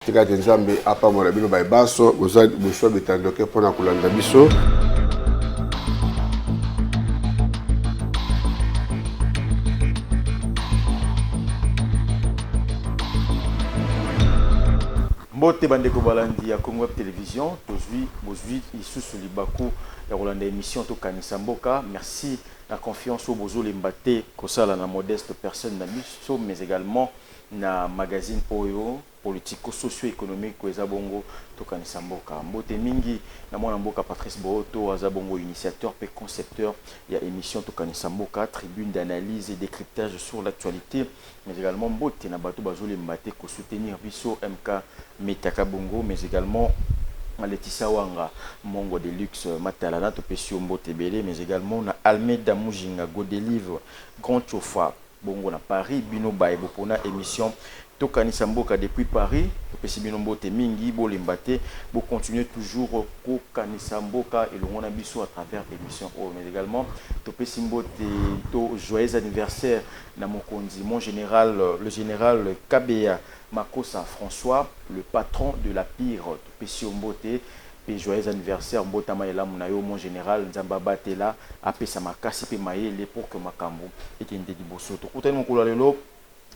tika tenzambe apa mona bino ba baso boza boso betandoke pona kulanda biso. Mbote bandeko balandi ya Congo Web Télévision, tozui isusu libaku ya Rolanda émission to kanisa mboka. Merci la confiance au bozo lembate kosala na modeste personne na biso, mais également na magazine Oyo politico-socio-économique ko ezabongo to kanisa mboka. Mbote mingi na mwana mboka Patrice Booto azabongo initiateur et concepteur ya émission to kanisa mboka, tribune d'analyse et décryptage sur l'actualité, mais également mbote na bato bazo lembate ko soutenir biso MK Metaka Bongo, mais également Laetitia Wanga Mongo de Luxe Matalana Topesio Mbote Belé, mais également na Almeida Mujinga Godelive Grand Chofa Bongo na Paris Bino Baebo pour na émission Tokanisa Mboka depuis Paris. Topesi Bino Mbote mingi bo lembate bo continuer toujours ko Kanisa Mboka et l'on a biso à travers émission mais également Topesi Mbote to joyeux anniversaire na mokonzi mon général le général Kabea Makosa François, le patron de la pire Topesi Mbote et joyeux anniversaire Mbotama ela munayo mon général Nzamba Batela apesa makasi pe mayele pour que makambo ekende liboso to kutani mokolo lelo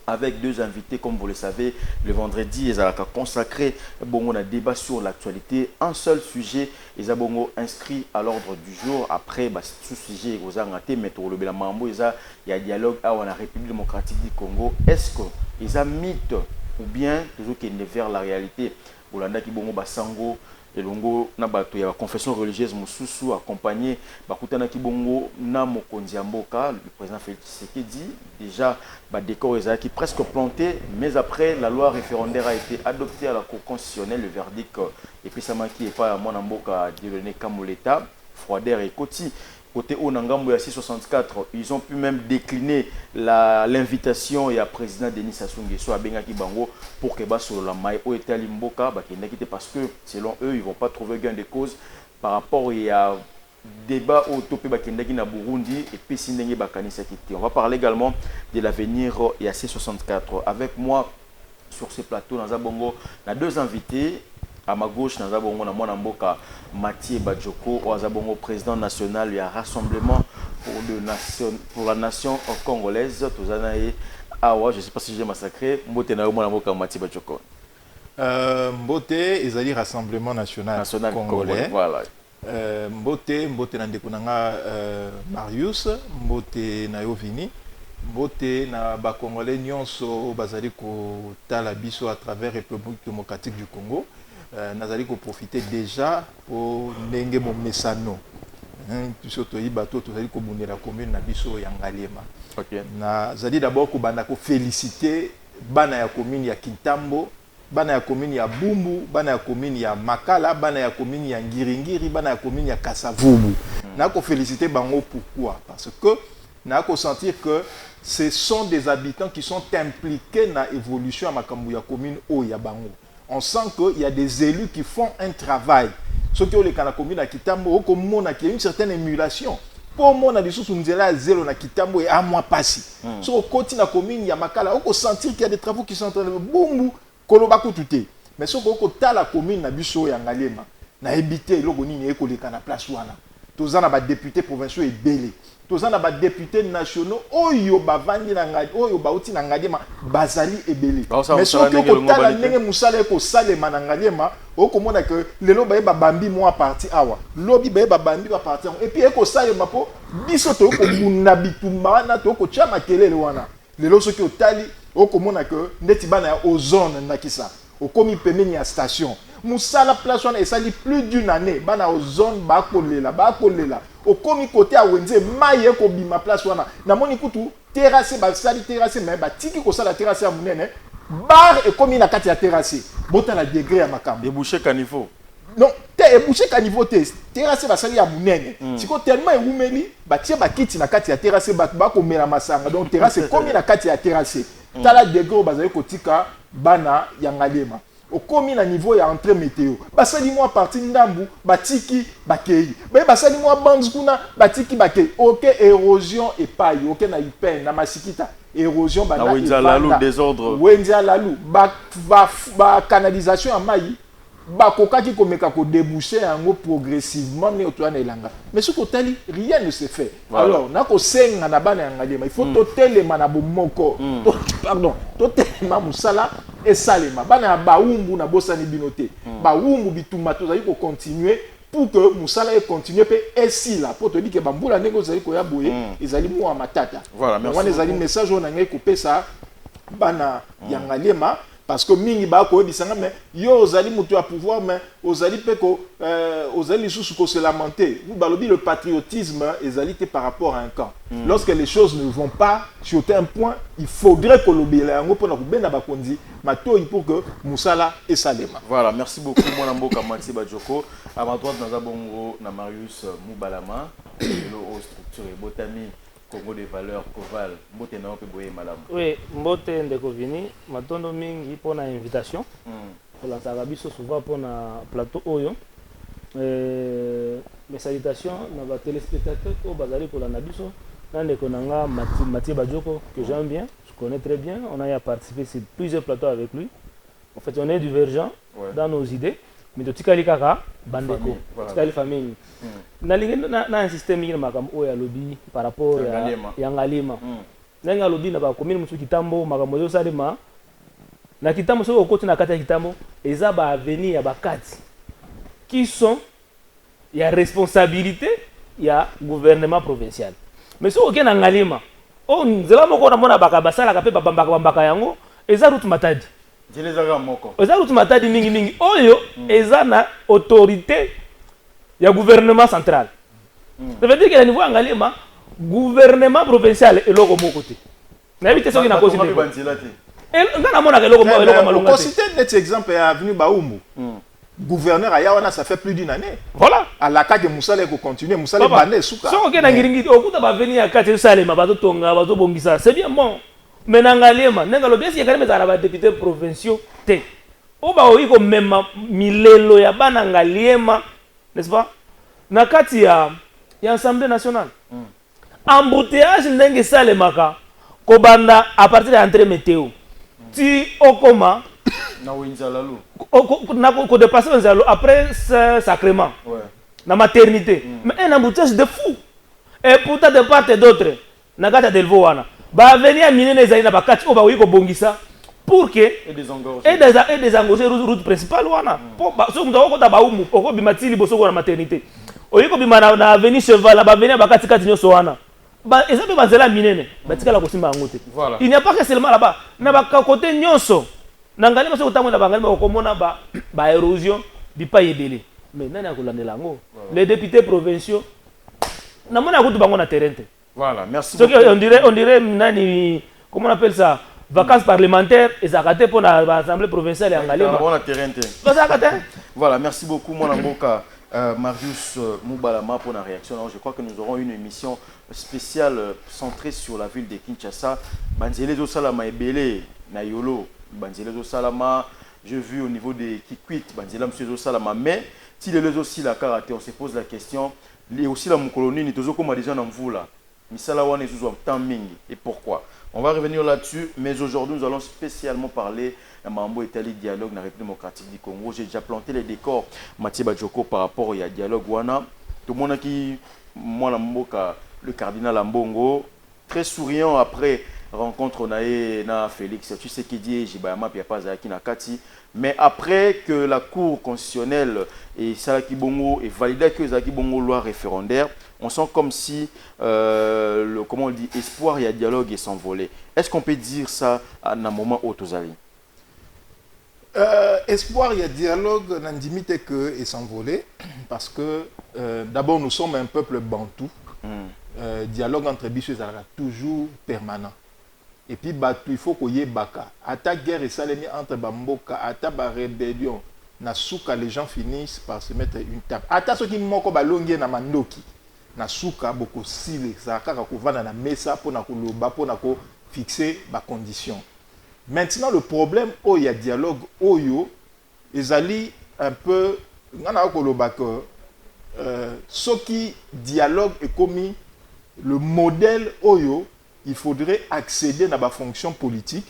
avec deux invités, comme vous le savez, le vendredi, ils ont consacré un débat sur l'actualité. Un seul sujet, ils ont inscrit à l'ordre du jour. Après, ce sujet, ils ont raté, mais il y a un dialogue à la République démocratique du Congo. Est-ce qu'ils ont mythe ou bien toujours qu'ils ne vers la réalité? Bolanda qui bongo basango elongo na bato ya confession religieuse mususu accompagné bakutana ki bongo na mokonzi ya mboka le président Félix Tshisekedi déjà ba décor qui presque planté, mais après la loi référendaire a été adoptée à la Cour constitutionnelle, le verdict et puis ça manquait pas à mon mboka Dieudonné Kamoleta Froider et Koti. Côté Onangambo ya 664, ils ont pu même décliner l'invitation et à président Denis Sassou Nguesso à Bengaki Bango pour que sur la maille au Etali Mboka parce que selon eux ils vont pas trouver gain de cause par rapport à débat au topé bakendaki na Burundi et puis sindenge bakanisa kiti. On va parler également de l'avenir et à 664 avec moi sur ce plateau dans Zabongo, on a deux invités. À ma gauche, nous avons Mboka Mathieu Badjoko, Ouazabongo, président national du Rassemblement pour la nation congolaise. Je ne sais pas si j'ai massacré. Mbote na Mboka Mathieu Badjoko. Mbote, ezali Rassemblement national congolais. Voilà. Mbote na ndekunanga Marius, Mbote na Yovini. Mbote na ba Congolais nyonso bazali ko tala biso à travers République démocratique du Congo. Nazali ko profiter déjà pour ndenge mon mesano surtout bato tozali ko bundela commune na biso ya Ngaliema. OK. Nazali d'abord ko banda ko féliciter bana ya commune ya Kintambo, bana ya commune ya Bumbu, bana ya commune ya Makala, bana ya commune ya Ngiringiri, bana ya commune ya Kasavubu. Na ko féliciter bango pourquoi? Parce que na ko sentir que ce sont des habitants qui sont impliqués dans l'évolution à makambu ya commune o ya bango. On sent qu'il y a des élus qui font un travail. Ce qui est le cas de la commune à Kitambo, il y a une certaine émulation. Pour moi, on a des choses où nous sommes zéro na Kitambo et à moi passé. Sur le côté de la commune, il y a Makala, on peut sentir qu'il y a des travaux qui sont en train de boum, kolobaku tuté. Mais sur le côté de la commune, na biso ya Ngalema, na habité, logo ni eko le kana place wana. Tous en a députés provinciaux et belé. Tous en a députés nationaux, oyo bavandi na ngadi, oyo bauti na Ngalema, bazali et belé. Mais sur le côté de la nenge musala eko salema na Ngalema, oko mona que lelo baye babambi moi parti awa. Lobi baye babambi ba parti. Et puis eko salema po biso to ko bunda bitumba na to ko chama kelele wana. Lelo soki otali oko mona que ndeti bana ya ozone na kisa. Okomi pemeni ya station. Musala place wana esali plus d'une année bana ozone bakolela. Okomi côté a wenze maye ko bima place wana. Na moni kutu terrasse basali terrasse mais ba tiki ko sala terrasse ya munene. Bar et comme na kati ya terrasse. Bota la degré ya makambo. Débouché caniveau. Non, débouché caniveau te. Terrasse basali ya munene. Siko tellement eumeli, ba tie ba kiti na kati ya terrasse ba ko mela masanga. Donc terrasse comme na kati ya terrasse. Tala degré bazali ko tika bana ya Ngalema. Au commis na niveau ya entrée météo. Basali moi parti ndambu batiki bakei. Basali moi bands kuna batiki bakei. OK érosion et paille, OK na hyper na masikita. érosion na wenza lalu désordre wenza lalu ba canalisation ya mai bakokaki komeka ko déboucher yango progressivement mais otoana elanga mais ce kotali rien ne se fait alors nako senga na bana ngaliema il faut totelema na bomoko pardon totelema musala et salema bana baumbu na bosani binote baumbu bituma tozali ko continuer pour que musala ait continué pe ainsi là pour te dire que bambula ndeko zali ko ya boye ezali mo matata voilà merci on ezali message on ngai ko pesa bana ya ngaliema parce que mingi ba ko disanga mais yo ozali mutu à pouvoir mais ozali pe ko ozali sous ko se lamenter vous balobi le patriotisme ezali par rapport à un camp lorsque les choses ne vont pas sur un point il faudrait que lobela yango pona ko bena bakondi matoi pour que musala et salema voilà merci beaucoup mon mboka Mathieu Badioko à ma droite dans bongo na Marius Mubalama le structure et botami Congo des valeurs Koval mbote na pe boye malam oui mbote ndeko vini matondo mingi pona invitation pour la biso souvent pona plateau oyo mes salutations na ba téléspectateurs au bazali pour la nabiso na ndeko nanga Mathieu Badioko que j'aime bien je connais très bien on a participé sur plusieurs plateaux avec lui en fait on est divergents dans nos idées mais totikali kaka bandeko totikali famille na insister mingi na makambo oyo ya lobby par rapport ya ngalima nenga lobby na ba commune musu kitambo makambo yo salima na kitambo soko okoti na kati ya kitambo eza ba avenir ya bakati qui sont ya responsabilité ya gouvernement provincial mais soko ke na ngalima o nzela moko na mona baka basala ka pe bambaka yango eza route matadi eza route matadi mingi oyo eza na autorité ya gouvernement central ça veut dire que le niveau ngalima gouvernement provincial eloko moko te na éviter soki na cause de ngana mona eloko malonga te citer net exemple ya avenue Baumbu gouverneur aya wana ça fait plus d'une année voilà à la carte de Moussala ko continuer Moussala bande suka soko ke na ngiringi okuta ba venir ya kati salema bato tonga bato bongisa c'est bien bon mais nangalema nengalo bien si ngale mezala ba députés provinciaux te oba oiko mema milelo ya bana ngaliema n'est-ce pas na kati ya Assemblée nationale embouteillage ndenge salemaka ko banda à partir de entrée météo ti okoma na wenza lalu ko dépasser wenza lalu après sacrement na maternité mais un embouteillage de fou et pourtant de part et d'autre na kati delvo wana ba venir minene ezali na bakati oba oiko bongisa pour que et désengorger route principale wana pour so ndo ko ta baumu oko bimatili bosoko na maternité oyiko bima na avenue cheval ba venir bakati kati nyoso wana ba ezaba banzela minene batikala ko simba ngote il n'y a pas que seulement là-bas na ba côté nyoso na ngalima so tamu na bangalima ko komona ba érosion bipa yebele mais nani akolandela ngo les députés provinciaux na mona ko tubango na terrain. Voilà, merci beaucoup. On dirait nani, comment on appelle ça, vacances parlementaires et ça raté pour l'Assemblée provinciale et en Galilée. Voilà, merci beaucoup mon amboka Marius Mubalama pour la réaction. Alors, je crois que nous aurons une émission spéciale centrée sur la ville de Kinshasa. Banzele zo salama ebele na yolo, banzele zo salama, j'ai vu au niveau des Kikwit, banzela monsieur zo salama, mais si les deux aussi la karaté, on se pose la question, et aussi la mukolonie ni tozo comme déjà dans mvula. Misala wana ezuzwa temps mingi et pourquoi? On va revenir là-dessus, mais aujourd'hui nous allons spécialement parler de Mambo Italie dialogue dans la République démocratique du Congo. J'ai déjà planté les décors Mathieu Badioko par rapport au dialogue wana. Tout le monde qui moi le cardinal Ambongo très souriant après rencontre na Félix. Tu sais qui dit Jibayama puis pas Zaki Nakati. Mais après que la Cour constitutionnelle et Salaki Bongo et validé que Zaki Bongo loi référendaire, on sent comme si comment on dit espoir et dialogue est s'envolé. Est-ce qu'on peut dire ça à un moment où Tozali? Espoir et dialogue n'en limite que et s'envoler parce que d'abord nous sommes un peuple bantou. Dialogue entre bichos sera toujours permanent. Et puis il faut qu'il y ait baka. Ata guerre et salemi entre bamboka, ata ba rébellion. Na souka les gens finissent par se mettre une table. Ata ceux qui moko balongi na mandoki. Na souka boko sile saka ko vana na mesa pour na ko loba pour na ko fixer ba condition. Maintenant le problème où il y a dialogue oyo ezali un peu ngana ko loba que ce qui dialogue est commis le modèle oyo il faudrait accéder à la fonction politique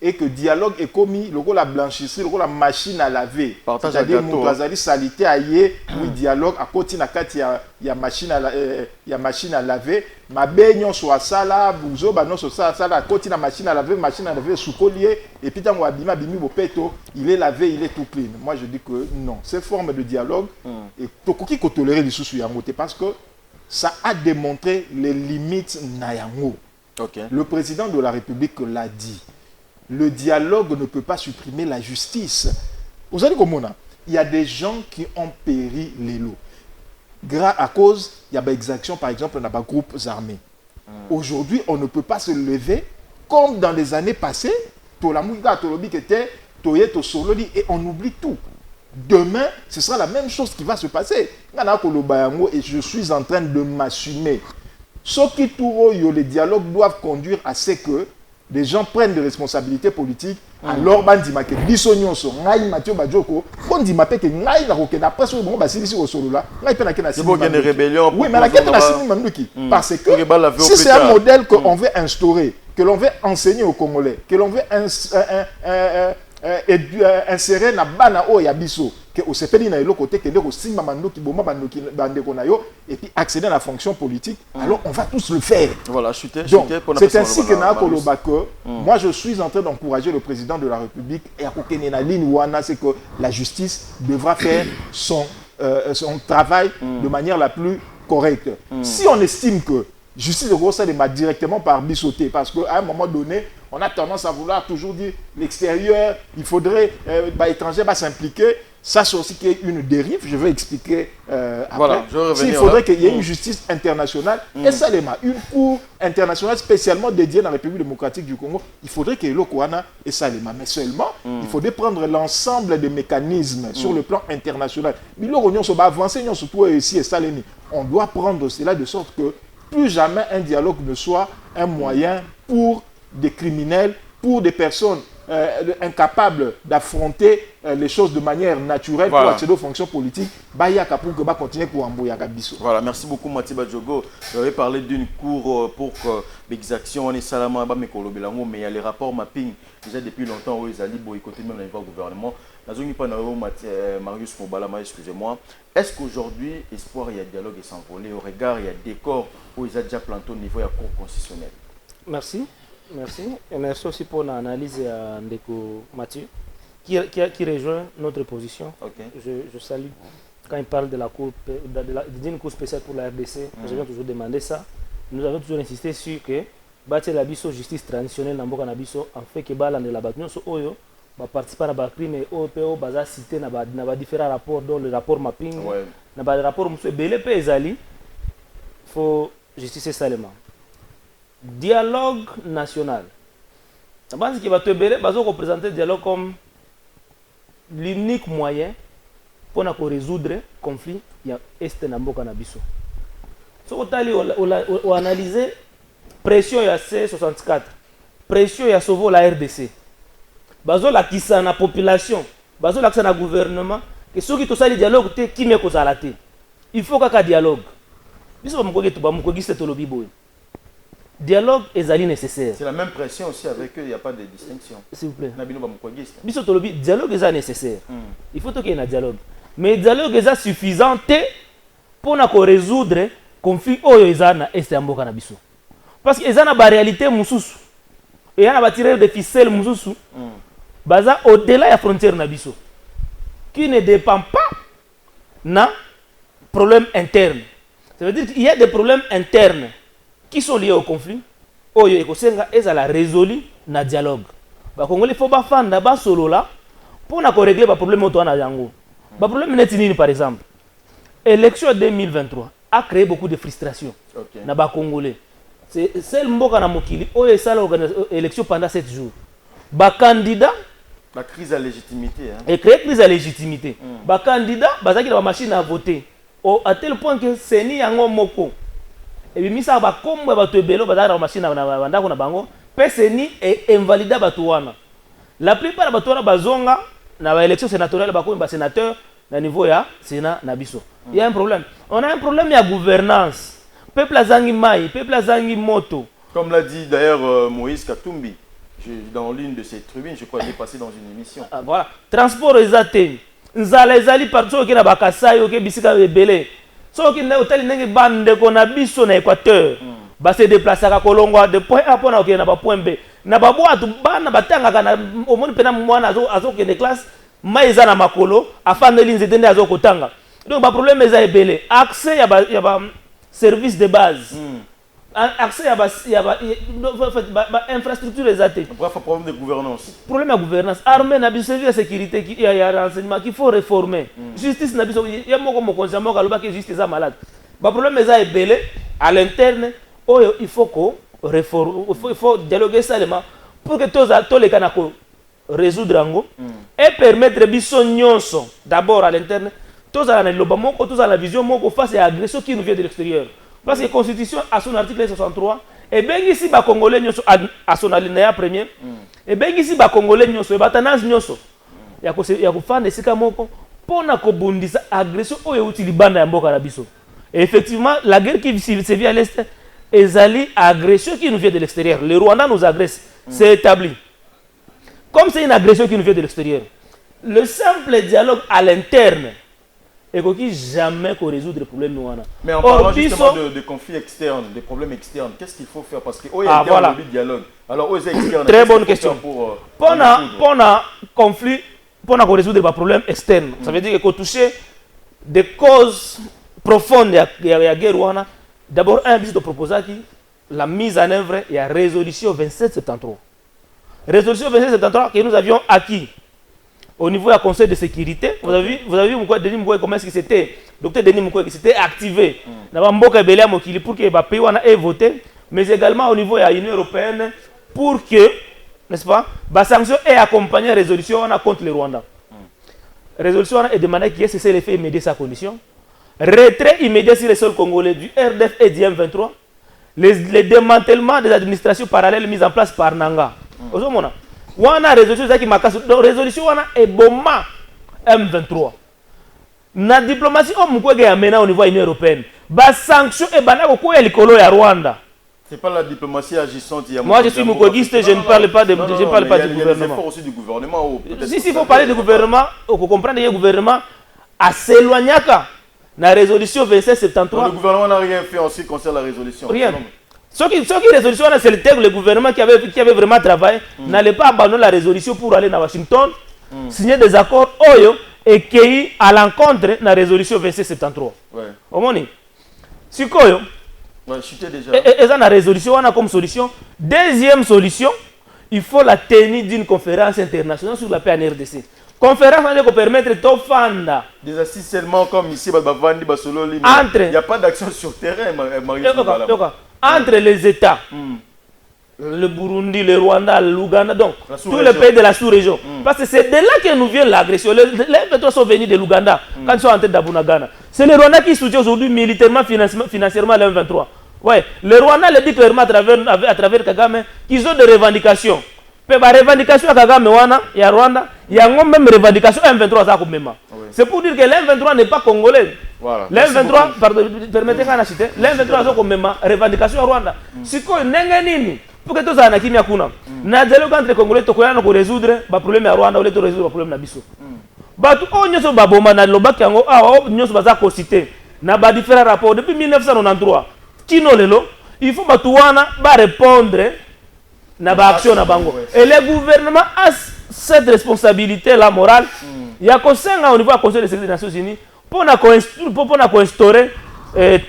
et que dialogue est commis, la blanchisserie, la machine à laver. C'est-à-dire que salité aillé, oui dialogue à côté na kati ya machine à laver, ma baignon soit ça là, bouzo ba non ça à côté na machine à laver sous collier et puis tant abima bimi bopeto, il est lavé, il est tout clean. Moi je dis que non, ces formes de dialogue et tokoki ko tolérer les sous yango parce que ça a démontré les limites na yango. Okay. Le président de la République l'a dit. Le dialogue ne peut pas supprimer la justice. Vous allez comment il y a des gens qui ont péri les lots. À cause, il y a des exactions, par exemple, dans les groupes armés. Aujourd'hui, on ne peut pas se lever comme dans les années passées. Et on oublie tout. Demain, ce sera la même chose qui va se passer. Et je suis en train de m'assumer. Ce qui tourne, les dialogues doivent conduire à ce que les gens prennent des responsabilités politiques. Alors, bandima ke biso nyonso ngai Mathieu Badioko, bandima pe ke ngai na kokena presque bon basilisi au solo là. Ngai pe na kena c'est bon qu'il y a des rébellions. Oui, mais la kena na simi manduki parce que si c'est un modèle que on veut instaurer, que l'on veut enseigner aux Congolais, que l'on veut insérer na bana o ya biso que au sepeli na elo côté que ndeko simba mandoki boma bandoki bandeko na yo et puis accéder à la fonction politique, alors on va tous le faire. Voilà, c'est ainsi que na koloba que moi je suis en train d'encourager le président de la République et à kokene na ligne wana, c'est que la justice devra faire son travail de manière la plus correcte. Si on estime que justice de gros ça directement par bisoté parce qu'à un moment donné on a tendance à vouloir toujours dire l'extérieur, il faudrait l'étranger va s'impliquer. Ça, c'est aussi qu'il y ait une dérive. Je vais expliquer après. Voilà, il faudrait qu'il y ait une justice internationale. Et ça, une cour internationale spécialement dédiée dans la République démocratique du Congo. Il faudrait qu'il y ait le Kouana et ça, mais seulement, il faudrait prendre l'ensemble des mécanismes sur le plan international. Mais là, on va avancer, surtout ici et Saléni. On doit prendre cela de sorte que plus jamais un dialogue ne soit un moyen pour des criminels, pour des personnes incapables d'affronter les choses de manière naturelle pour accéder aux fonctions politiques. Voilà, merci beaucoup Mathieu Badjogo. J'avais parlé d'une cour pour l'exaction en Salama, mais il y a les rapports mapping déjà depuis longtemps où ils allaient boycotter même le gouvernement. Marius Mobalama, excusez-moi. Est-ce qu'aujourd'hui, espoir, il y a dialogue et s'envoler au regard, il y a décor où ils ont déjà planté au niveau de la cour constitutionnelle? Merci. Merci. Et merci aussi pour l'analyse à Ndeko Mathieu, qui rejoint notre position. Okay. Je salue. Quand il parle de la cour, d'une cour spéciale pour la RDC, je viens toujours demander ça. Nous avons toujours insisté sur que bâtir la justice traditionnelle dans le Nabiso, en fait que Balan de la Batnon, Oyo, participer à la crime et OPO, basa cité dans différents rapports, dont le rapport mapping, dans le rapport M. Belé Ezali, il faut justice seulement. Dialogue national. Je pense qu'il va te représenter le dialogue comme l'unique moyen pour résoudre le conflit à l'Est de Mboka Nabiso. Si on analyse la pression à C64, pression à sauver la RDC, la kisa na population, la kisa na gouvernement, et ceux qui ont le dialogue, qui me cause la tête. Il faut qu'il y ait un dialogue. Dialogue est nécessaire. C'est la même pression aussi avec eux, il n'y a pas de distinction. S'il vous plaît. Dialogue est nécessaire. Il faut qu'il y ait un dialogue. Mais le dialogue est suffisant pour résoudre le conflit dans l'Est de Mboka Nabiso. Parce qu'il y a une réalité moussous. Et il y a une tiré de ficelles moussous. Au-delà de la frontière Nabiso. Qui ne dépend pas d'un problème interne. Ça veut dire qu'il y a des problèmes internes qui sont liés au conflit, et qui sont résolus dans le dialogue. Les Congolais, il faut faire des solo là pour régler les problèmes autour de Yango. Le problème est par exemple. L'élection 2023 a créé beaucoup de frustration dans les Congolais. C'est le Mboka na Mokili, où il y a l'élection pendant 7 jours. Les candidats. La crise à légitimité. Et créer crise à légitimité. Les candidats, ils ont une machine à voter. À tel point que c'est ni Yango Moko. Et puis, misa ba kombo ba tebelo ba za machine na banda ko na bango peseni et invalida batuana. La plupart ba batuana bazonga na ba élection sénatoriale ba ko ba sénateur na niveau ya Sénat na biso. Il y a un problème. On a un problème de gouvernance. Peuple azangi mai, peuple azangi moto, Comme l'a dit d'ailleurs Moïse Katumbi, dans l'une de ses tribunes, je crois qu'il est passé dans une émission. Ah, voilà. Transport ezate. Nzala ezali partout qui na bakasai ok bisika ebele. So qui na hôtel ndenge bande ko na biso na Équateur. Ba se déplacer ka kolongwa de point A point na ba point B. Na ba boatu bana batanga na omoni pena mwana azo ke de classe maiza na makolo afande linze tende azo kotanga. Donc ba problème eza ebele. Accès ya ba service de base. Accès à infrastructure exatée. Bref, problème de gouvernance. Problème de gouvernance. Armée, n'a pas service de sécurité, il y a renseignement qu'il faut réformer. Justice, n'a pas il y a mon consciemment que justice est malade. Le problème est belé à l'interne. Il faut qu'on réforme, il faut dialoguer seulement pour que tous les canaux résoudre et permettre biso nyonso d'abord à l'interne. Tous à la vision face à l'agression qui nous vient de l'extérieur. Parce que la Constitution, à son article 63, et bien ici, les Congolais, à son alinéa premier, et bien ici, les Congolais, il y a des gens qui ont fait des choses pour bondisa agression ou utili banda ya mboka na biso. Et effectivement, la guerre qui sévit à l'est est une agression qui nous vient de l'extérieur. Le Rwanda nous agresse, c'est établi. Comme c'est une agression qui nous vient de l'extérieur, le simple dialogue à l'interne et qu'on jamais qu'on résoudre les problèmes nous. Mais en parlant justement de conflits externes, de problèmes externes, qu'est-ce qu'il faut faire? Parce qu'il y a un dialogue. Alors, aux externes, très bonne question. Pour un conflit, pour résoudre les problèmes externes, ça veut dire qu'on touche des causes profondes de la guerre. D'abord, un but de proposer la mise en œuvre et la résolution 2773. Résolution 2773 que nous avions acquis au niveau du Conseil de sécurité. Vous avez vu Denis Mukwege comment est-ce que c'était, docteur Denis Mukwege, c'était activé pour que le pays ait voté, mais également au niveau de l'Union européenne pour que, n'est-ce pas, la sanction ait accompagné la résolution contre le Rwanda. La résolution est demandé qu'il y ait cessé l'effet immédiat de sa condition, retrait immédiat sur les sols congolais du RDF et du M23, le démantèlement des administrations parallèles mises en place par Nanga. Wana résolution qui m'a donc résolution wana est bomba M23. Na diplomatie au Mukwege amena au niveau de l'Union européenne. Ba sanction et banako ko elikolo ya Rwanda. C'est pas la diplomatie agissante. Moi je suis mukwegiste, je ne parle pas de je parle pas du gouvernement. Il y a des efforts aussi du gouvernement. Si il faut parler du gouvernement, il faut comprendre que le gouvernement a s'éloigné na résolution 2773. Le gouvernement n'a rien fait en ce qui concerne la résolution. Rien. Ce qui résolution, c'est le gouvernement qui avait vraiment travaillé, n'allait pas abandonner la résolution pour aller à Washington, signer des accords Oyo et qui à l'encontre de la résolution 2673. Au moins, si Koyo, et la résolution, on a comme solution. Deuxième solution, il faut la tenue d'une conférence internationale sur la paix en RDC. Conférence qui permettre de faire des assises seulement comme ici, il n'y a pas d'action sur terrain. Entre les États, le Burundi, le Rwanda, l'Ouganda, donc tous les pays de la sous-région. Parce que c'est de là que nous vient l'agression. Les M23 sont venus de l'Ouganda quand ils sont entrés d'Abunagana. C'est le Rwanda qui soutient aujourd'hui militairement, financièrement les M23. Ouais, le Rwanda le dit clairement à travers Kagame qu'ils ont des revendications. Mais les revendications à Kagame, il y a Rwanda, il y a même revendication M23 à Komema. C'est pour dire que l'M23 n'est pas congolais. Voilà. L'M23, permettez-moi de citer, l'M23 a comme revendication au Rwanda. Si quoi, n'engagez pour que tous les gens qui m'y kuna, na dialogue entre Congolais, tu connais nous résoudre le problème à Rwanda ou les résoudre le problème na biso. Batu on n'y a pas bomba na loba qui ango ah on n'y a pas ça cité. Na ba différents rapports depuis 1993. Kino lelo, il faut batuana ba répondre na ba action na bango. Et le gouvernement a cette responsabilité la morale. Il y a au niveau du Conseil de sécurité des Nations Unies pour instaurer un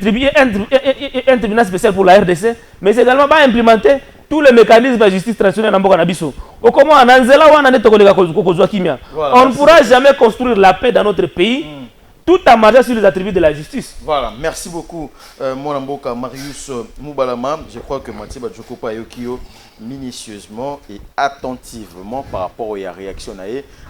tribunal spécial pour la RDC, mais également pas implémenter tous les mécanismes de justice traditionnelle dans le Nabiso. On ne pourra jamais construire la paix dans notre pays tout en marchant sur les attributs de la justice. Voilà, merci beaucoup, mon amboka Marius Moubalama. Je crois que Mathieu Badjokopa Yokio minutieusement et attentivement par rapport à la réaction.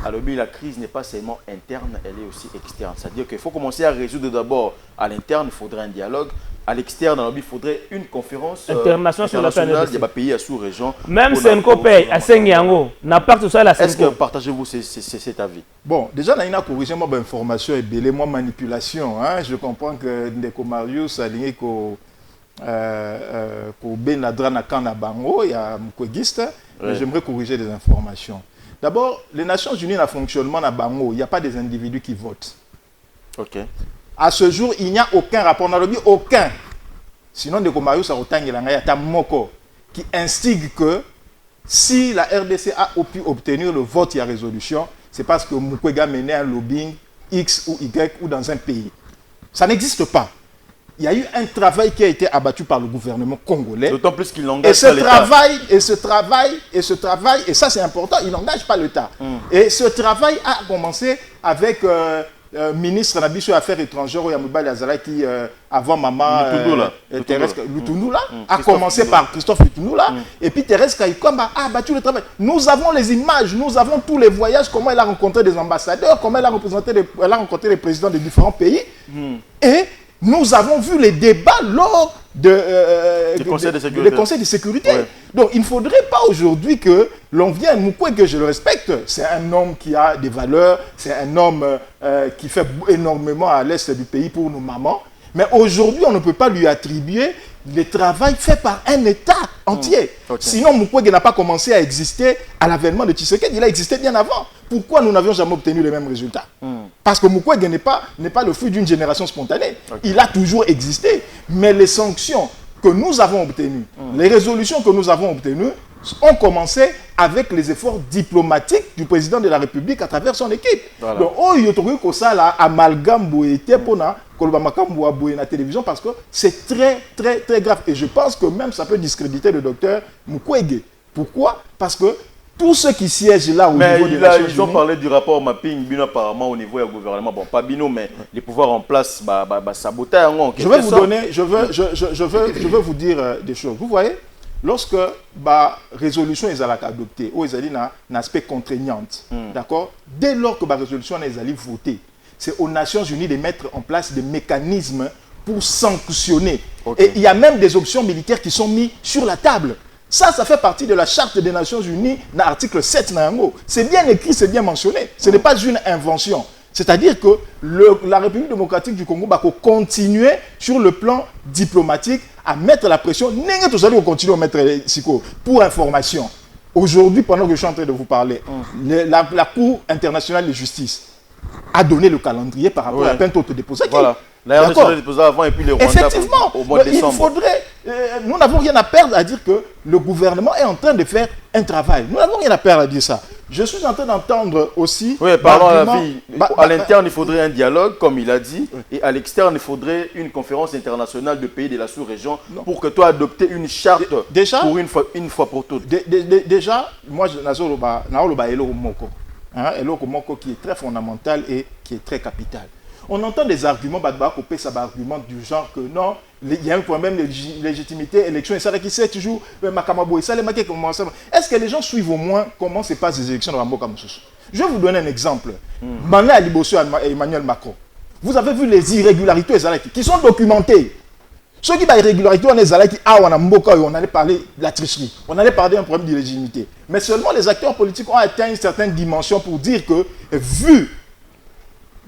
Alors, la crise n'est pas seulement interne, elle est aussi externe. C'est-à-dire qu'il faut commencer à résoudre d'abord à l'interne, il faudrait un dialogue. À l'externe, il faudrait une conférence internationale sur la planète. Il y a des pays à sous-région. Même Senko Pay, à Sengiango, n'a pas tout ça la Senko. Est-ce que partagez-vous cet avis? Bon, déjà, il y a une corrigé moi information et moi manipulation. Hein? Je comprends que Ndeko Marius a aligné Benadra na kana bango ya mkwegiste, mais j'aimerais corriger des informations. D'abord, les Nations Unies na fonctionnement na bango, il n'y a pas des individus qui votent. OK. À ce jour, il n'y a aucun rapport, on a dit aucun. Sinon de Komayo Sarotangela ngaya ta moko qui instigue que si la RDC a pu obtenir le vote et la résolution, c'est parce que Mukwege menait un lobbying X ou Y ou dans un pays. Ça n'existe pas. Il y a eu un travail qui a été abattu par le gouvernement congolais. D'autant plus qu'il n'engage pas l'État. Et ce travail, et ça c'est important, il n'engage pas l'État. Et ce travail a commencé avec ministre de l'Affaires Affaires étrangères, Yamouba Lazara, qui avant maman Thérèse Lutunula, a commencé par Christophe Lutunula, et puis Thérèse Kaikomba a abattu le travail. Nous avons les images, nous avons tous les voyages, comment elle a rencontré des ambassadeurs, comment elle a rencontré les présidents de différents pays, et nous avons vu les débats lors du Conseil de sécurité. Ouais. Donc il ne faudrait pas aujourd'hui que l'on vienne, Mukwege, je le respecte, c'est un homme qui a des valeurs, c'est un homme qui fait énormément à l'est du pays pour nos mamans, mais aujourd'hui on ne peut pas lui attribuer le travail fait par un État entier. Sinon Mukwege n'a pas commencé à exister à l'avènement de Tshisekedi, il a existé bien avant. Pourquoi nous n'avions jamais obtenu les mêmes résultats? Parce que Mukwege n'est pas le fruit d'une génération spontanée. Il a toujours existé. Mais les sanctions que nous avons obtenues, les résolutions que nous avons obtenues, ont commencé avec les efforts diplomatiques du président de la République à travers son équipe. Voilà. Donc, amalgame pour la télévision parce que c'est très, très, très grave. Et je pense que même ça peut discréditer le docteur Mukwege. Pourquoi? Parce que tous ceux qui siègent là au niveau des Nations Unies... Ils ont parlé du rapport Mapping, Bino apparemment au niveau du gouvernement. Bon, pas Bino, mais les pouvoirs en place, saboter. Je vais vous donner, je veux vous dire des choses. Vous voyez, lorsque la résolution est adoptée, ou est un aspect contraignant, d'accord? Dès lors que la résolution est votée, c'est aux Nations Unies de mettre en place des mécanismes pour sanctionner. Et il y a même des options militaires qui sont mises sur la table. Ça fait partie de la charte des Nations Unies, dans l'article 7. C'est bien écrit, c'est bien mentionné. Ce n'est pas une invention. C'est-à-dire que la République démocratique du Congo va continuer sur le plan diplomatique à mettre la pression. Nous allons continuer à mettre pour information. Aujourd'hui, pendant que je suis en train de vous parler, la Cour internationale de justice a donné le calendrier par rapport à la plainte autodéposée. Voilà. La RDC déposée avant et puis le Rwanda au mois de décembre. Il faudrait, nous n'avons rien à perdre à dire que le gouvernement est en train de faire un travail. Nous n'avons rien à perdre à dire ça. Je suis en train d'entendre aussi... Oui, parlons à la vie. À l'interne, il faudrait un dialogue, comme il a dit, et à l'externe, il faudrait une conférence internationale de pays de la sous-région pour que toi adopter une charte pour une fois pour toutes. Déjà, moi, je Eloko Moko qui est très fondamental et qui est très capital. On entend des arguments, du genre que non, il y a un problème de légitimité, élection, et ça qui sait toujours, est-ce que les gens suivent au moins comment se passent les élections dans la Mboka Moussous? Je vais vous donner un exemple. Mané Alibosso et Emmanuel Macron. Vous avez vu les irrégularités qui sont documentées. Ceux qui ont des irrégularités, on allait parler de la tricherie, on allait parler d'un problème d'illégitimité. Mais seulement les acteurs politiques ont atteint une certaine dimension pour dire que, vu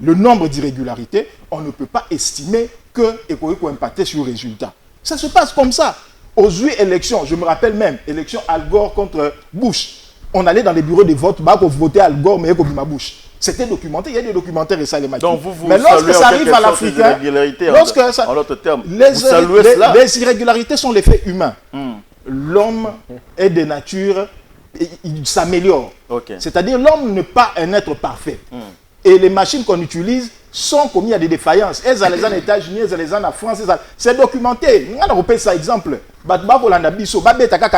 le nombre d'irrégularités, on ne peut pas estimer que Ekoiko impacté sur le résultat. Ça se passe comme ça. Aux 8 élections, je me rappelle même, élection Al Gore contre Bush. On allait dans les bureaux de vote, pour voter Al Gore, mais Ekobima Bush. C'était documenté, il y a des documentaires et ça les Donc mais lorsque ça arrive à l'Africain, les irrégularités sont les faits humains. L'homme est de nature, il s'améliore. C'est-à-dire l'homme n'est pas un être parfait. Et les machines qu'on utilise sont commises à des défaillances. Elles sont les en États-Unis, elles sont les en France. C'est documenté. On a repéré ça exemple.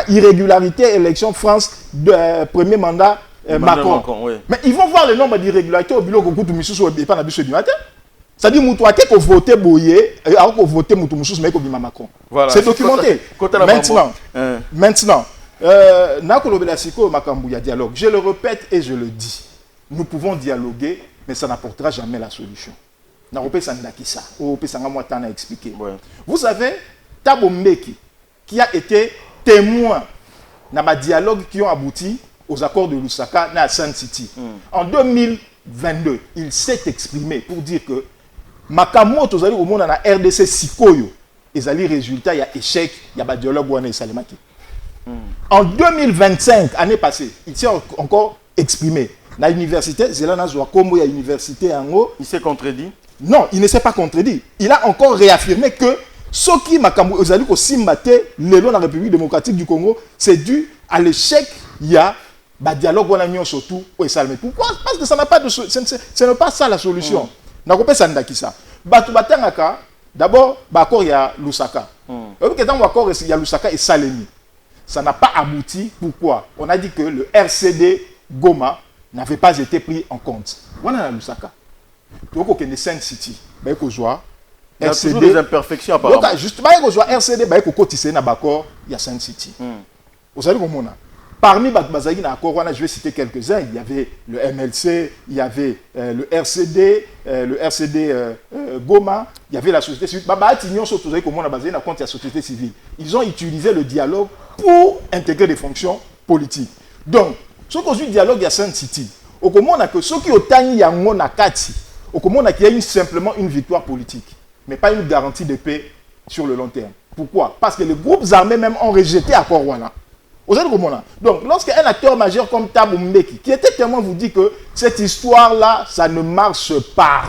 Irrégularité, élection France, premier mandat Macron. Mais ils vont voir le nombre d'irrégularités au bilan que Moussous n'est pas du matin. C'est-à-dire que vous votez Boye, alors que vous votez Moussous, mais que Macron. C'est documenté. Maintenant, dialogue. Je le répète et je le dis. Nous pouvons dialoguer, mais ça n'apportera jamais la solution. Vous savez, Thabo Mbeki, qui a été témoin dans les dialogues qui ont abouti aux accords de Lusaka à Sun City. En 2022, il s'est exprimé pour dire que Makamoto au monde dans la RDC Sikoyo, ezali résultat il y a échec il y a dialogue wana esalemaki. En 2025 année passée il s'est encore exprimé na université zela na zwa kombo ya université yango il s'est contredit. Non, il ne s'est pas contredit. Il a encore réaffirmé que ce qui makambo ezali ko simbate lelo na République démocratique du Congo, c'est dû à l'échec il y a dialogue wana nyon surtout au esalme. Pourquoi? Parce que ça n'a pas de ce n'est pas ça la solution. Na ko pesa ndaki ça. Batu batangaka d'abord accord il y a Lusaka. Et que dans l'accord il y a Lusaka et Salemi. Ça n'a pas abouti. Pourquoi? On a dit que le RCD Goma n'avait pas été pris en compte. Voilà Lusaka. Donc, il y a Saint City. Il y a toujours des imperfections apparemment. Donc, justement, il y a RCD, il y a Saint City. Vous savez comment on a? Parmi les accords, je vais citer quelques-uns. Il y avait le MLC, il y avait le RCD Goma, il y avait la société civile. Ils ont utilisé le dialogue pour intégrer des fonctions politiques. Donc, ce qu'on dit dialogue, il y a Saint City. Au comment on a que ceux qui ont tani yango nakati. Au comment on a qu'il y a simplement une victoire politique, mais pas une garantie de paix sur le long terme. Pourquoi? Parce que les groupes armés même ont rejeté l'accord Rwanda. Vous savez comment on a? Donc, lorsqu'un acteur majeur comme Thabo Mbeki, qui était tellement vous dit que cette histoire-là, ça ne marche pas.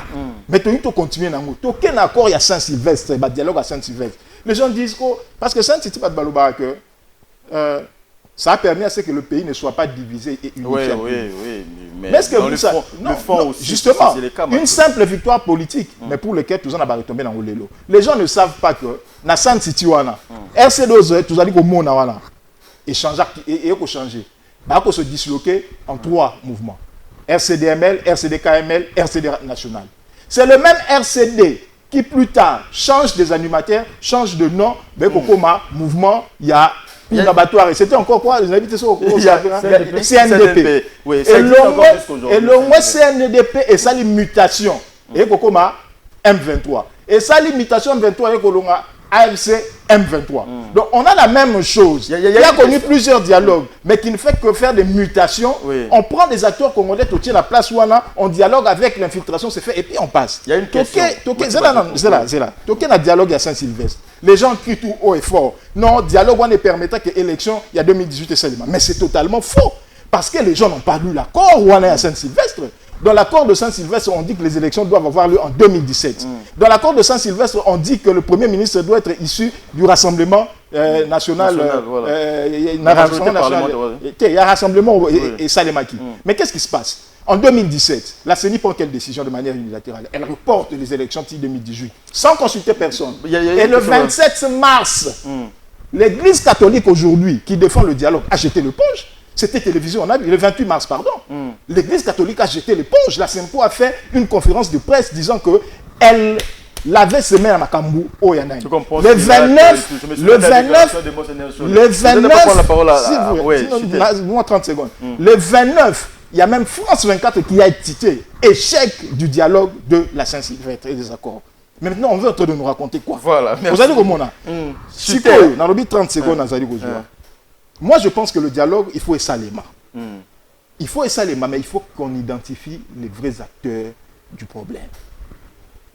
Mais tu dois continuer dans le aucun accord, il y a Saint-Sylvestre, il y a dialogue à Saint-Sylvestre. Les gens disent que, parce que Saint-Sylvestre, ça a permis à ce que le pays ne soit pas divisé et unifié. Oui. Mais est-ce que vous savez, non, aussi, justement, une simple victoire politique, mais pour lequel tout le monde a retombé dans le lelo. Les gens ne savent pas que dans San City, RC2, tout le monde a changer, il se disloquer en 3 mouvements. RCDML, RCDKML, RCD national. C'est le même RCD qui plus tard change des animateurs, change de nom, mais comme mouvement, il y a une abattoir. C'était encore quoi? Les invités sont au CNDP. Oui, et le moins CNDP et sa limitation. Et Kokoma M23. Et sa limitation M23 et Kolonga AFC M23. Donc on a la même chose. Il a connu plusieurs dialogues, mais qui ne fait que faire des mutations. On prend des acteurs congolais, tu la place où on dialogue avec l'infiltration, c'est fait, et puis on passe. Il y a une question. C'est là. Toké na dialogue à Saint-Sylvestre. Les gens crient tout haut et fort. Non, dialogue on ne permettra que l'élection il y a 2018 et seulement. Mais c'est totalement faux. Parce que les gens n'ont pas lu l'accord où on est à Saint-Sylvestre. Dans l'accord de Saint-Sylvestre, on dit que les élections doivent avoir lieu en 2017. Dans l'accord de Saint-Sylvestre, on dit que le Premier ministre doit être issu du Rassemblement national. Il y a Rassemblement et Salemaki. Mais qu'est-ce qui se passe? En 2017, la CENI prend quelle décision de manière unilatérale? Elle reporte les élections de 2018 sans consulter personne. Et le 27 mars, l'Église catholique aujourd'hui, qui défend le dialogue, a jeté l'éponge. C'était télévision, on a vu, le 28 mars, pardon. L'Église catholique a jeté l'éponge. La SEMPO a fait une conférence de presse disant qu'elle l'avait semé à Makambu au Yanaï. Le 29, moi 30 secondes. Le 29, il y a même France 24 qui a édité échec du dialogue de la Saint-Sylvestre et des accords. Mais maintenant, on veut de nous raconter quoi? Voilà. Vous allez comment on a? Si on a 30 secondes, moi, je pense que le dialogue, il faut Essalema. Il faut Essalema, mais il faut qu'on identifie les vrais acteurs du problème.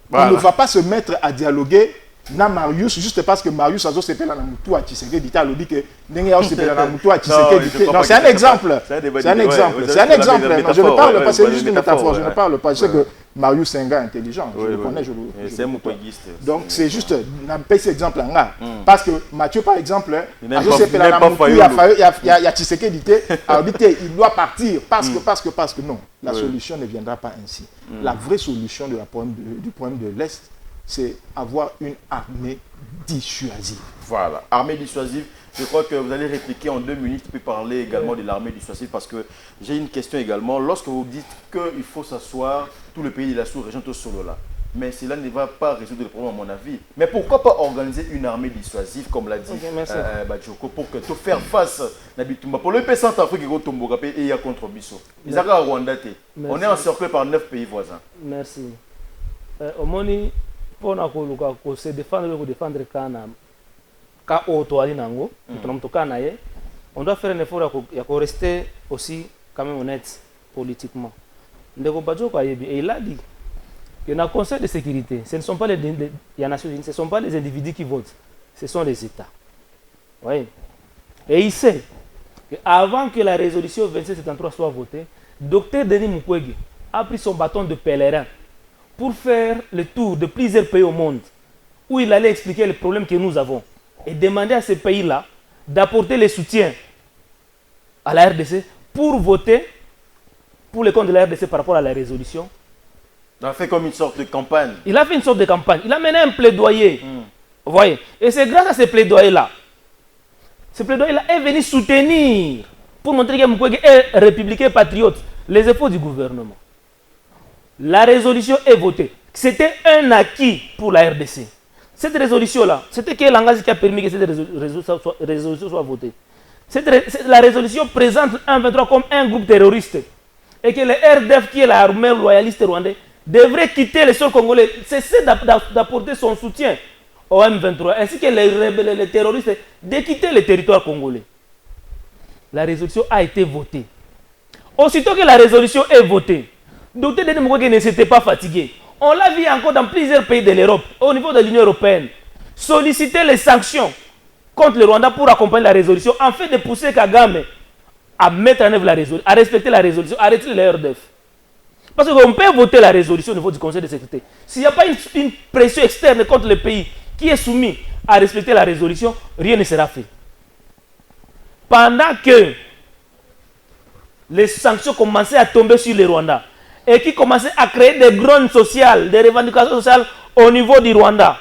Voilà. On ne va pas se mettre à dialoguer na Marius juste parce que Marius a se pela na mutu a Tshisekedi dit a dit que nenga se pela na mutu a Tshisekedi. Non, c'est un exemple. C'est un exemple. C'est un exemple. Je ne parle pas, c'est juste une métaphore. Je ne parle pas. Je sais que Marius est un gars intelligent. Je le connais. C'est un moutoguiste. Donc c'est juste un petit exemple là. Parce que Mathieu par exemple, il y a Tshisekedi dit il doit partir parce que non. La solution ne viendra pas ainsi. La vraie solution du problème de l'Est, c'est avoir une armée dissuasive. Voilà, armée dissuasive. Je crois que vous allez répliquer en 2 minutes, puis parler également de l'armée dissuasive, parce que j'ai une question également. Lorsque vous dites qu'il faut s'asseoir, tout le pays de la sous-région, tout solo là, mais cela ne va pas résoudre le problème à mon avis. Mais pourquoi pas organiser une armée dissuasive, comme l'a dit Badjoko, pour que tu faire face à Bitumba. Pour le pays Centrafrique, il y a contre Bisso. Ils ont Rwanda. On est encerclé par 9 pays voisins. Merci. Au Moni, pour se défendre Kana, on doit faire un effort pour rester aussi quand même honnête politiquement. Et il a dit, que dans le Conseil de sécurité, ce ne sont pas les Nations Unies, ce ne sont pas les individus qui votent, ce sont les États. Oui. Et il sait qu'avant que la résolution 2773 soit votée, Dr Denis Mukwege a pris son bâton de pèlerin pour faire le tour de plusieurs pays au monde où il allait expliquer les problèmes que nous avons et demander à ces pays-là d'apporter le soutien à la RDC pour voter pour les comptes de la RDC par rapport à la résolution. Il a fait comme une sorte de campagne. Il a fait une sorte de campagne. Il a mené un plaidoyer. Vous voyez. Et c'est grâce à ce plaidoyer-là est venu soutenir, pour montrer que Mukwege est républicain patriote, les efforts du gouvernement. La résolution est votée. C'était un acquis pour la RDC. Cette résolution-là, c'était quel langage qui a permis que cette résolution soit votée. La résolution présente un 23 comme un groupe terroriste et que le RDF, qui est l'armée loyaliste rwandaise, devrait quitter le sol congolais, cesser d'apporter son soutien au M23, ainsi que les terroristes de quitter le territoire congolais. La résolution a été votée. Aussitôt que la résolution est votée, Dr Denis Mukwege ne s'était pas fatigué. On l'a vu encore dans plusieurs pays de l'Europe, au niveau de l'Union européenne, solliciter les sanctions contre le Rwanda pour accompagner la résolution, en fait de pousser Kagame à mettre en œuvre la résolution, à respecter la résolution, à retirer les RDF. Parce qu'on peut voter la résolution au niveau du Conseil de sécurité. S'il n'y a pas une pression externe contre le pays qui est soumis à respecter la résolution, rien ne sera fait. Pendant que les sanctions commençaient à tomber sur le Rwanda et qui commençaient à créer des grogne sociales, des revendications sociales au niveau du Rwanda,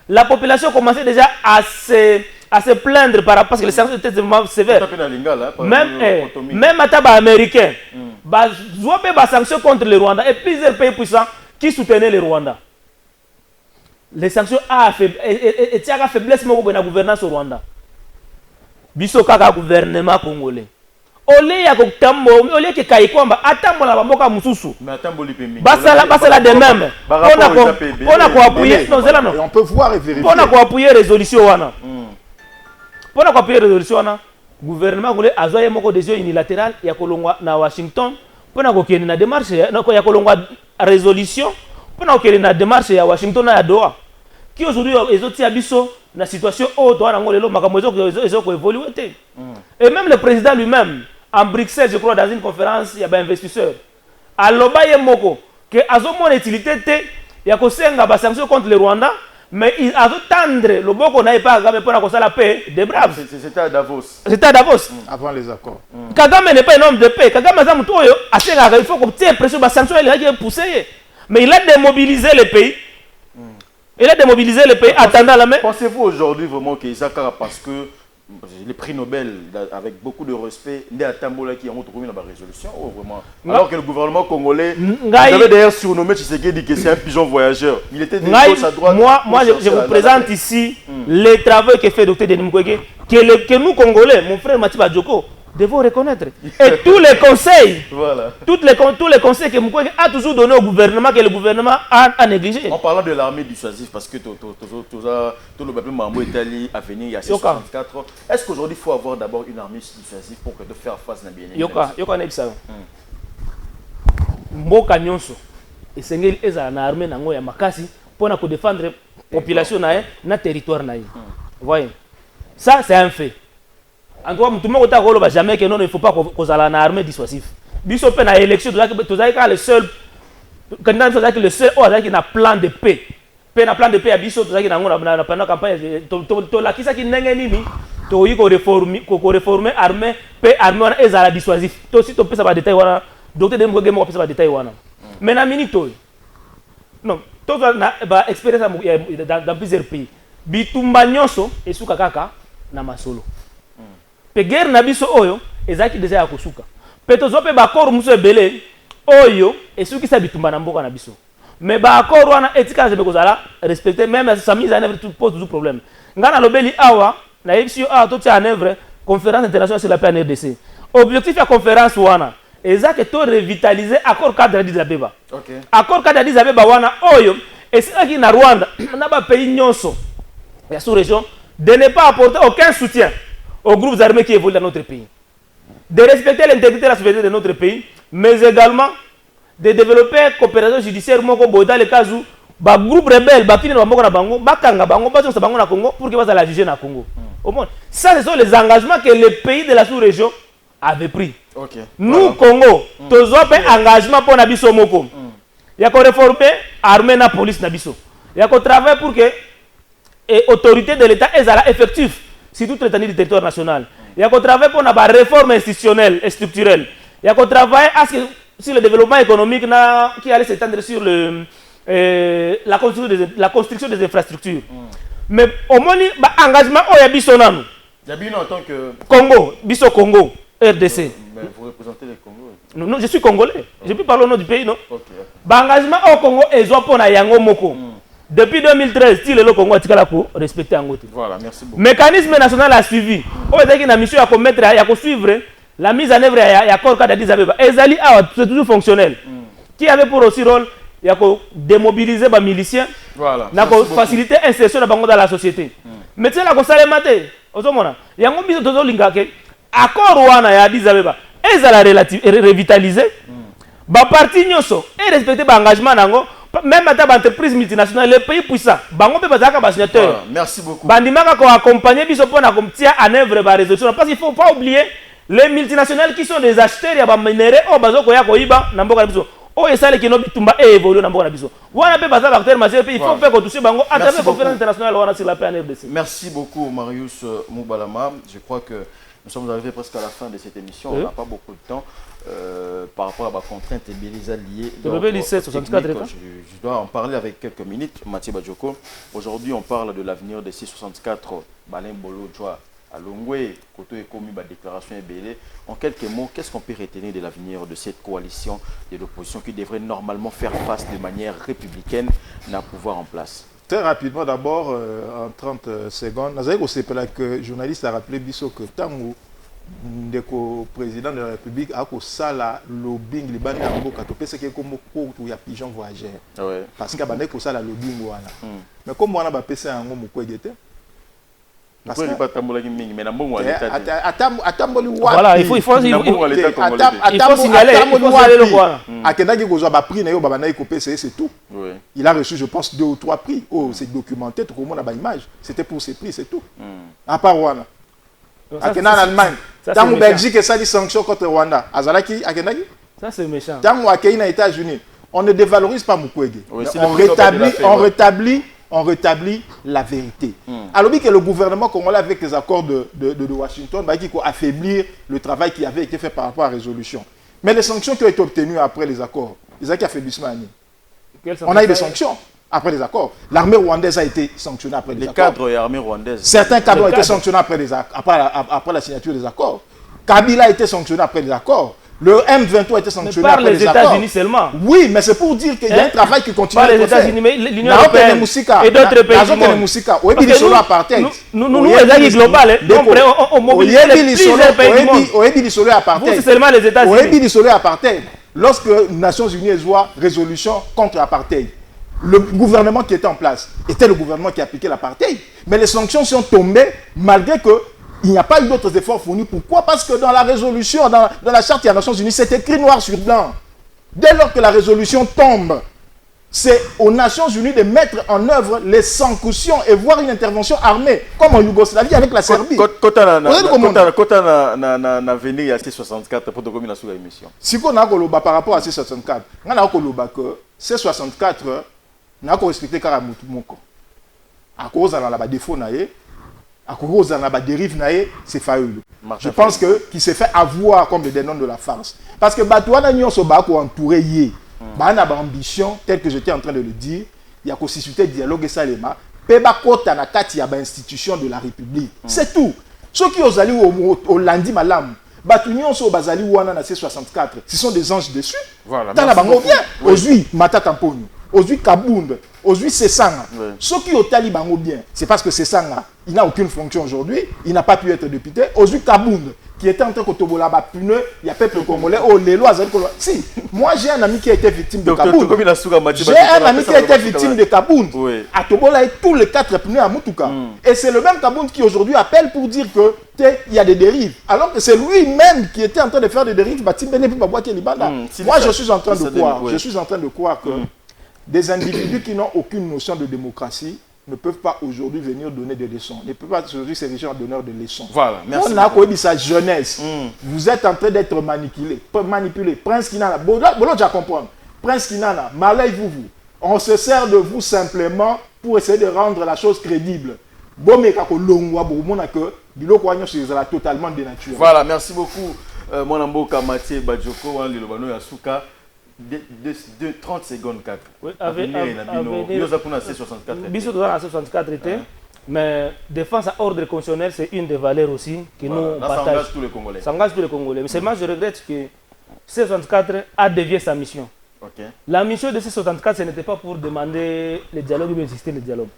la population commençait déjà à se plaindre par rapport parce que les sanctions étaient vraiment sévères. Même à tabac américain, il y a des sanctions contre le Rwanda et plusieurs pays puissants qui soutenaient le Rwanda. Les sanctions ont faiblesse de la gouvernance au Rwanda. Biso kaka gouvernement congolais. Ole ya kotambo, ole ke kaikomba, atambo na bamboka mususu. Mais atambo lipemi. Basala de même. On a quoi appuyer, non c'est là non. On peut voir et vérifier. On a quoi appuyer résolution wana. On a quoi appuyer résolution wana. Gouvernement congolais a zoé moko décision unilatérale ya kolongwa na Washington. On a kokeni na démarche ya kolongwa résolution. On a kokeni na démarche ya Washington na ya Doha. Qui aujourd'hui les autres abisso la situation haute et même le président lui-même en Bruxelles, je crois, dans une conférence, il y a un investisseur à l'Obaye Moko que Azomon utilité il y a des sanctions contre le Rwanda, mais il a tendre le Boko n'a pas pour la paix des braves. C'était à Davos. C'était à Davos. Avant les accords. Kagame n'est pas un homme de paix. Kagame il faut qu'on tire pression, les sanctions il a poussé, mais il a démobilisé le pays. Il a démobilisé le pays attendant la main. Pensez-vous aujourd'hui vraiment que Isaka, parce que les prix Nobel, avec beaucoup de respect, il y a Tambola qui a retrouvé dans la résolution, ou vraiment alors que le gouvernement congolais avait d'ailleurs surnommé Tshisekedi que c'est un pigeon voyageur. Il était de gauche à droite. Moi je vous présente ici les travaux que fait Dr Denis Mukwege, que nous Congolais, mon frère Matiba Djoko, devons reconnaître. Et tous les conseils, voilà. tous les conseils que Mukwege a toujours donné au gouvernement, que le gouvernement a négligé. En parlant de l'armée dissuasive, parce que tout le peuple Mambo Italie à venir il y a 64 ans, est-ce qu'aujourd'hui il faut avoir d'abord une armée dissuasive pour que de faire face à bien Yoka Nebisa. Mboka nyonso esengeli eza na armée nango ya makasi pour défendre la population na territoire na. Voyez. Ça c'est un fait. En tout cas, tout le monde a jamais que non, il ne faut pas qu'on ait une armée dissuasive. Biso pe na élection, tu as le seul candidat le seul qui a un plan de paix. Pe na plan de paix à biso, tu as pendant la campagne, tu la kisa ki nenge nini, tu yi ko réformer armée, paix armée wana ezala dissuasif. Tu aussi tu peux ça ba détail wana, docteur Denis Mukwege mo peut ça ba détail wana. Mais na minito. Non, tu as ba expérience dans plusieurs pays. Bitumba nyonso esuka kaka na masolo. Pe guerre na biso oyo ezaki deja ya kosuka. Pe tozope ba akor muso ebele oyo esuki sa bitumba na mboka na biso. Mais ba akor wana etika je bekozala respecter même sa mise en œuvre tout pose toujours problème. Ngana lobeli awa na ipsio a to tia en œuvre conférence internationale sur la paix en RDC. Objectif ya conférence wana ezaki to revitaliser accord cadre d'Addis Abeba. OK. Accord cadre d'Addis Abeba wana oyo esaki na Rwanda na ba pays nyonso ya sous-région de ne pas apporter aucun soutien aux groupes armés qui évoluent dans notre pays. De respecter l'intégrité et la souveraineté de notre pays, mais également de développer coopération judiciaire moko boy dans le cas où ba groupe rebelle ba fini na bango na bango bakanga bango bazo sa bango na Congo pour que va la juger na Congo. Au moins ça ce sont les engagements que les pays de la sous-région avaient pris. OK. Nous Congo tozo pe engagement pour na biso moko. Ya ko réformer armée na police na biso. Ya ko travailler pour que et autorité de l'État ezala effectif sur toute l'étendue du territoire national. Ya ko travailler pour na ba réforme institutionnelle et structurelle. Ya ko travailler à ce que sur le développement économique qui allait s'étendre sur la construction des infrastructures. Mais au moins, l'engagement est biso nanu. Yabino en tant que Congo, biso Congo, RDC. Mais vous représentez le Congo. Non, je suis congolais. Je peux parler au nom du pays, non? OK. L'engagement au Congo est pour na yango moko. Depuis 2013, si le Congo a tika pour respecter Angote. Voilà, merci beaucoup. Mécanisme national a suivi. On va dire qu'il y a une mission à commettre, à suivre la mise en œuvre à accord d'Addis Abeba. Ezali c'est toujours fonctionnel. Qui avait pour aussi rôle il y a démobiliser les miliciens, voilà, faciliter l'insertion dans la société. Mais c'est là que ça les mate. Il y a un peu de linga que accord wana ya Addis Abeba ezala revitaliser. Ba parti nyoso et respecter ba engagement nango même à ta entreprise multinationale les pays puissants bango pe bazaka ba signateur. Merci beaucoup. Bandimaka ko accompagner biso pona comme tia en œuvre ba résolution parce qu'il faut pas oublier les multinationales qui sont des acheteurs ya ba minéraux o bazoko ya ko iba na mboka biso. Oh, et ça, les qui n'ont pas évolué dans le biso. Voilà, il faut faire que toucher bango à travers la conférence internationale sur la paix en RDC. Merci beaucoup, Marius Moubalama. Je crois que nous sommes arrivés presque à la fin de cette émission. On n'a pas beaucoup de temps par rapport à ma contrainte et Bélisa liée. Je dois en parler avec quelques minutes. Mathieu Badjoko. Aujourd'hui, on parle de l'avenir des 664 Balin Bolo Joa. À Longwe, Koto et Komi, déclaration est belle. En quelques mots, qu'est-ce qu'on peut retenir de l'avenir de cette coalition de l'opposition qui devrait normalement faire face de manière républicaine à pouvoir en place? Très rapidement, d'abord, en 30 secondes, nous avons que le journaliste a rappelé que Tango, le président de la République, a sala lobbying libanais à Mboka, c'est que comme il y a pigeon voyageur. Parce qu'il y a sala lobbying. Mais comme on a PC en Mboka, voilà, il faut signaler c'est tout. Il a reçu, je pense, 2 ou 3 prix. Oh, c'est documenté, tout le monde a une image. C'était pour ces prix, c'est tout. À part Rwanda. En Allemagne, dans la Belgique, ça dit sanctions contre Rwanda. Ça c'est méchant. Dans les États-Unis, on ne dévalorise pas Mukwege. On rétablit la vérité. Alors que le gouvernement congolais avec les accords de Washington va affaiblir le travail qui avait été fait par rapport à la résolution. Mais les sanctions qui ont été obtenues après les accords, ils ont été affaiblissement. On a eu des sanctions après les accords. L'armée rwandaise a été sanctionnée après les accords. Les cadres et l'armée rwandaise. Certains cadres ont été sanctionnés après la signature des accords. Kabila a été sanctionné après les accords. Le M23 a été sanctionné par après les États-Unis seulement. Oui, mais c'est pour dire qu'il y a un travail qui continue à être fait. Par les États-Unis, mais l'Union européenne et d'autres pays du monde. Nous, les États globales, on mobilise plusieurs pays du monde. Vous, c'est seulement les États-Unis. Lorsque les Nations Unies voient résolution contre l'apartheid, le gouvernement qui était en place était le gouvernement qui appliquait l'apartheid. Mais les sanctions sont tombées malgré que il n'y a pas eu d'autres efforts fournis. Pourquoi? Parce que dans la résolution, dans la charte des Nations Unies, c'est écrit noir sur blanc. Dès lors que la résolution tombe, c'est aux Nations Unies de mettre en œuvre les sanctions et voir une intervention armée, comme en Yougoslavie avec la Serbie. Quand on a venu à C64 pour dominer sur la émission. Si on a par rapport à C64, on a que C64 n'a pas respecté Karamoutmoukon. À cause de la défaut, à cause de la dérive, c'est faillible. Je pense qu'il s'est fait avoir comme le dénom de la farce. Parce que Batouana Nyon Sobako entouré yé. Bah, on a ambition, tel que j'étais en train de le dire, il y a suscité dialogue et salema. Peba kota na kati ya ba institution de la République. C'est tout. Ceux qui ont allé au lundi malam, Batouignon so bazali wana na C64, ce sont des anges dessus. Voilà. Dans la banque vient. Aujourd'hui, Mata Tamponu. aujourd'hui Kabound, aujourd'hui Sessanga. Ceux qui ont talibango bien, c'est parce que Sessanga, il n'a aucune fonction aujourd'hui, il n'a pas pu être député. Aujourd'hui Kabound, qui était en train de tobola ba pneu, il y a peuple congolais, oh les lois, si, moi j'ai un ami qui a été victime de Kabound. J'ai un ami qui a été victime de Kabound. À Tobola, tous les 4 pneus à Mutuka. Et c'est le même Kabound qui aujourd'hui appelle pour dire que il y a des dérives. Alors que c'est lui-même qui était en train de faire des dérives. Moi je suis en train de croire, que des individus qui n'ont aucune notion de démocratie ne peuvent pas aujourd'hui venir donner des leçons. Ne peuvent pas aujourd'hui s'ériger en donneur de leçons. Voilà, merci. On a connu sa jeunesse. Vous êtes en train d'être manipulé. Prince Kinana, bon, je comprends. Prince Kinana, malay vous. On se sert de vous simplement pour essayer de rendre la chose crédible. Totalement dénaturé. Voilà, merci beaucoup. Mon amboka Mathieu Badjoko, Lilobano Yasuka. 30 secondes 4. Oui, avec mais défense à ordre constitutionnel, c'est une des valeurs aussi que nous partageons. Ça engage tous les Congolais. Ça engage tous les Congolais. Mais seulement je regrette que C64 a dévié sa mission. La mission de C64, ce n'était pas pour demander le dialogue ou insister le dialogue.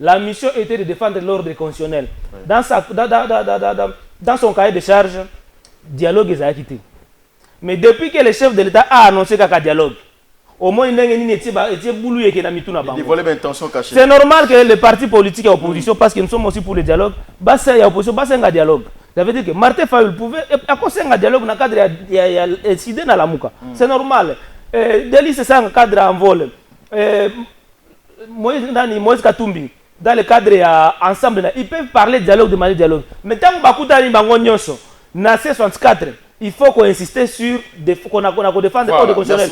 La mission était de défendre l'ordre constitutionnel. Dans son cahier de charge, dialogue est acquitté. Mais depuis que le chef de l'État a annoncé qu'il y a un dialogue, au moins il y a c'est normal que les partis politiques et l'opposition, parce que nous sommes aussi pour le dialogue, il y a opposition, il y a un dialogue. Ça veut dire que Martin Fayul pouvait, à cause d'un dialogue, dans le cadre de décidé dans la Mouka. C'est normal. Deli, c'est ça, un cadre en vol. Moïse Katumbi, dans le cadre ensemble, ils peuvent parler de dialogue, de manière dialogue. Mais tant que na C64, il faut qu'on insiste sur qu'on défende l'ordre constitutionnel.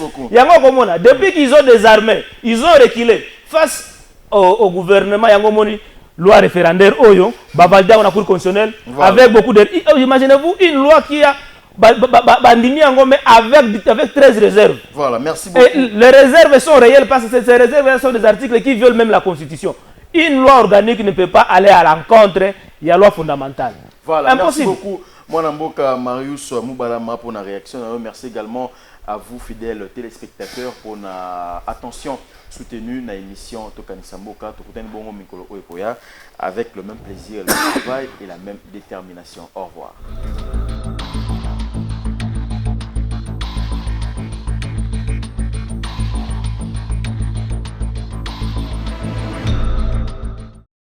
Depuis qu'ils ont désarmé, ils ont reculé face au gouvernement. Loi référendaire, validée en cour constitutionnelle, avec beaucoup de. Imaginez-vous une loi qui a avec 13 réserves. Voilà, merci beaucoup. Et les réserves sont réelles parce que ces réserves sont des articles qui violent même la Constitution. Une loi organique ne peut pas aller à l'encontre de la loi fondamentale. Voilà, impossible. Merci beaucoup. Mon amboka Marius Moubalama pour la réaction. Merci également à vous, fidèles téléspectateurs, pour la attention soutenue dans l'émission Tokanisa Mboka. Avec le même plaisir, le travail et la même détermination. Au revoir.